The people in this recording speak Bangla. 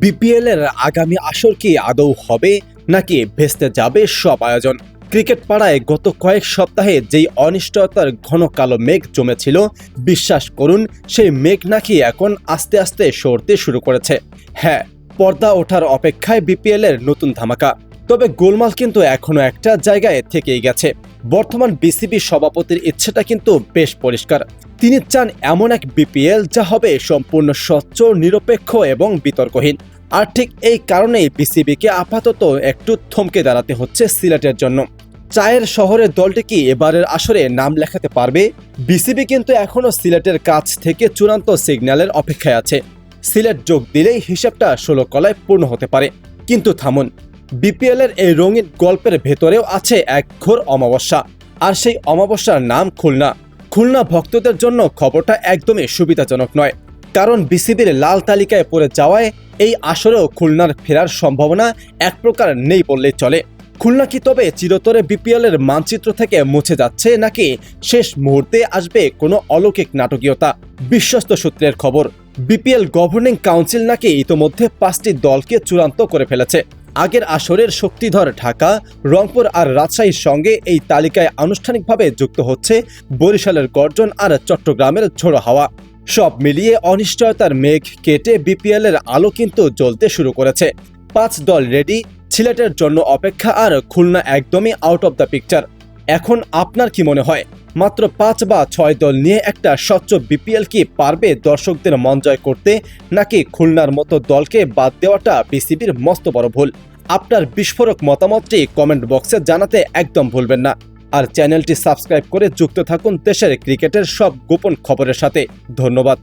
বিপিএল এর আগামী আসর কি আদৌ হবে নাকি ভেস্তে যাবে সব আয়োজন? ক্রিকেট পাড়ায় গত কয়েক সপ্তাহে যেই অনিশ্চয়তার ঘন কালো মেঘ জমেছিল, বিশ্বাস করুন সেই মেঘ নাকি এখন আস্তে আস্তে সরতে শুরু করেছে। হ্যাঁ, পর্দা ওঠার অপেক্ষায় বিপিএল এর নতুন ধামাকা। তবে গোলমাল কিন্তু এখনো একটা জায়গায় থেকেই গেছে। বর্তমান বিসিবি সভাপতির ইচ্ছেটা কিন্তু বেশ পরিষ্কার। তিনি চান এমন এক বিপিএল যা হবে সম্পূর্ণ স্বচ্ছ, নিরপেক্ষ এবং বিতর্কহীন। আর ঠিক এই কারণেই বিসিবিকে আপাতত একটু থমকে দাঁড়াতে হচ্ছে সিলেটের জন্য। চায়ের শহরের দলটি কি এবারের আসরে নাম লেখাতে পারবে? বিসিবি কিন্তু এখনো সিলেটের কাছ থেকে চূড়ান্ত সিগন্যালের অপেক্ষায় আছে। সিলেট যোগ দিলেই হিসাবটা 16 কলায় পূর্ণ হতে পারে। কিন্তু থামুন, বিপিএল এর এই রঙিন গল্পের ভেতরেও আছে এক ঘোর অমাবস্যা। আর সেই অমাবস্যার নাম খুলনা। খুলনা ভক্তদের জন্য খবরটা একদমই সুবিধাজনক নয়, কারণ বিসিবির লাল তালিকায় পড়ে যাওয়ায় এই আসরেও খুলনার ফেরার সম্ভাবনা এক প্রকার নেই বললেই চলে। খুলনা কি তবে চিরতরে বিপিএল এর মানচিত্র থেকে মুছে যাচ্ছে, নাকি শেষ মুহূর্তে আসবে কোনো অলৌকিক নাটকীয়তা? বিশ্বস্ত সূত্রের খবর, বিপিএল গভর্নিং কাউন্সিল নাকি ইতোমধ্যে 5টি দলকে চূড়ান্ত করে ফেলেছে। আগের আসরের শক্তিধর ঢাকা, রংপুর আর রাজশাহীর সঙ্গে এই তালিকায় আনুষ্ঠানিকভাবে যুক্ত হচ্ছে বরিশালের গর্জন আর চট্টগ্রামের ঝোড়ো হাওয়া। সব মিলিয়ে অনিশ্চয়তার মেঘ কেটে বিপিএল এর আলো কিন্তু জ্বলতে শুরু করেছে। 5 দল রেডি, সিলেটের জন্য অপেক্ষা, আর খুলনা একদমই আউট অব দ্য পিকচার। এখন আপনার কি মনে হয়, মাত্র 5 বা 6 দল নিয়ে একটা স্বচ্ছ বিপিএল কি পারবে দর্শকদের মন জয় করতে, নাকি খুলনার মতো দলকে বাদ দেওয়াটা বিসিবির মস্ত বড় ভুল? আপনার বিস্ফোরক মতামতটি কমেন্ট বক্সে জানাতে একদম ভুলবেন না। আর চ্যানেলটি সাবস্ক্রাইব করে যুক্ত থাকুন দেশের ক্রিকেটের সব গোপন খবরের সাথে। ধন্যবাদ।